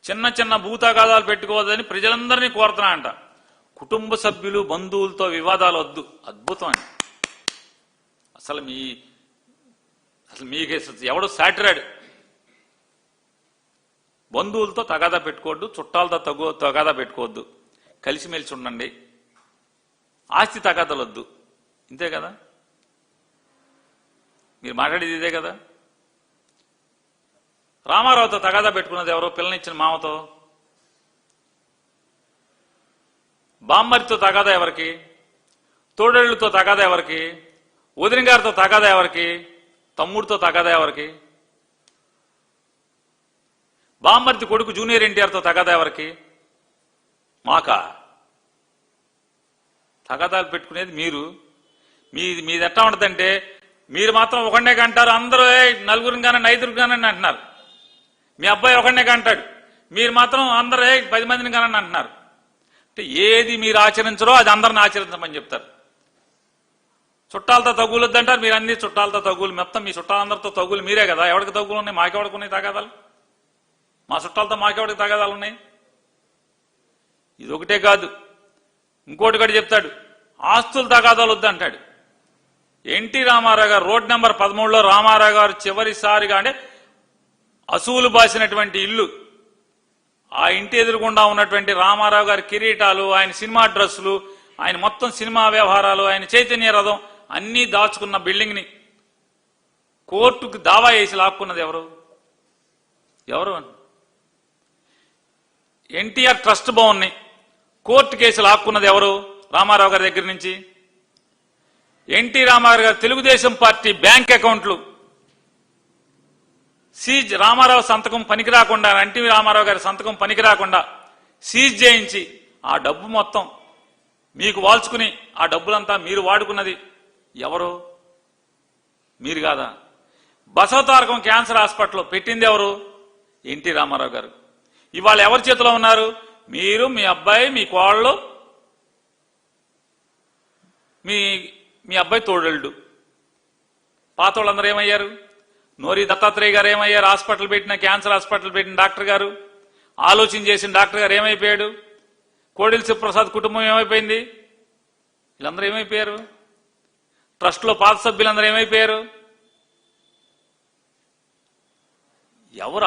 చిన్న చిన్న భూతగాదాలు పెట్టుకోవద్దని ప్రజలందరినీ కోరుతున్నా అంట. కుటుంబ సభ్యులు బంధువులతో వివాదాలు వద్దు. అద్భుతం అండి. అసలు మీకు ఎవడు సాటిరాడు. బంధువులతో తగాదా పెట్టుకోవద్దు, చుట్టాలతో తగాదా పెట్టుకోవద్దు, కలిసిమెలిసి ఉండండి, ఆస్తి తగాదాలు వద్దు. ఇంతే కదా మీరు మాట్లాడేది, ఇదే కదా. రామారావుతో తగాదా పెట్టుకున్నది ఎవరో, పిల్లనిచ్చిన మామతో. బామ్మరితో తగాదా ఎవరికి, తోడేళ్లతో తగాదా ఎవరికి, వదిన గారితో తగాదా ఎవరికి, తమ్ముడితో తగాదా ఎవరికి, బామ్మర్తి కొడుకు జూనియర్ ఎన్టీఆర్తో తగాదా ఎవరికి, మాకా. తగాదాలు పెట్టుకునేది మీరు. మీది ఎట్లా ఉంటుందంటే, మీరు మాత్రం ఒకనే కంటారు, అందరూ నలుగురిని కానండి, ఐదుగురు కానండి అంటున్నారు. మీ అబ్బాయి ఒకనే కంటాడు, మీరు మాత్రం అందరూ 10 మందిని కానండి అంటున్నారు. అంటే ఏది మీరు ఆచరించరో అది అందరిని ఆచరించమని చెప్తారు. చుట్టాలతో తగులొద్దు అంటారు, మీరు అన్ని చుట్టాలతో తగులు, మొత్తం మీ చుట్టాలందరితో తగులు మీరే కదా. ఎవరికి తగులు ఉన్నాయి? మాకెవడికి ఉన్నాయి తగాదాలు? మా చుట్టాలతో మాకెవడికి తగాదాలు ఉన్నాయి? ఇది ఒకటే కాదు, ఇంకోటి కూడా చెప్తాడు, ఆస్తుల తగాదాలు వద్దు అంటాడు. ఎన్టీ రామారావు గారు రోడ్ నెంబర్ 13లో రామారావు గారు చివరిసారిగా అంటే అసూలు బాసినటువంటి ఇల్లు, ఆ ఇంటి ఎదురుగుండా ఉన్నటువంటి రామారావు గారి కిరీటాలు, ఆయన సినిమా డ్రెస్సులు, ఆయన మొత్తం సినిమా వ్యవహారాలు, ఆయన చైతన్య రథం అన్నీ దాచుకున్న బిల్డింగ్ని కోర్టుకు దావా వేసి లాక్కున్నది ఎవరు? ఎన్టీఆర్ ట్రస్ట్ భవన్ని కోర్టు కేసు లాక్కున్నది ఎవరు? రామారావు గారి దగ్గర నుంచి. ఎన్టీ రామారావు గారు తెలుగుదేశం పార్టీ బ్యాంక్ అకౌంట్లు సీజ్, రామారావు సంతకం పనికి రాకుండా, ఎన్టీ రామారావు గారి సంతకం పనికి రాకుండా సీజ్ చేయించి ఆ డబ్బు మొత్తం మీకు వాల్చుకుని ఆ డబ్బులంతా మీరు వాడుకున్నది ఎవరు? మీరు కాదా? బసవతారకం క్యాన్సర్ హాస్పిటల్ పెట్టింది ఎవరు? ఎన్టీ రామారావు గారు. ఇవాళ ఎవరి చేతిలో ఉన్నారు? మీరు, మీ అబ్బాయి, మీ కోళ్ళు, మీ అబ్బాయి తోడళ్ళు. పాత వాళ్ళందరూ ఏమయ్యారు? నోరి దత్తాత్రేయ గారు ఏమయ్యారు? హాస్పిటల్ పెట్టిన, క్యాన్సర్ హాస్పిటల్ పెట్టిన డాక్టర్ గారు, ఆలోచన చేసిన డాక్టర్ గారు ఏమైపోయాడు? కోడెల శివప్రసాద్ కుటుంబం ఏమైపోయింది? వీళ్ళందరూ ఏమైపోయారు? ట్రస్ట్లో పాత సభ్యులందరూ ఏమైపోయారు? ఎవరు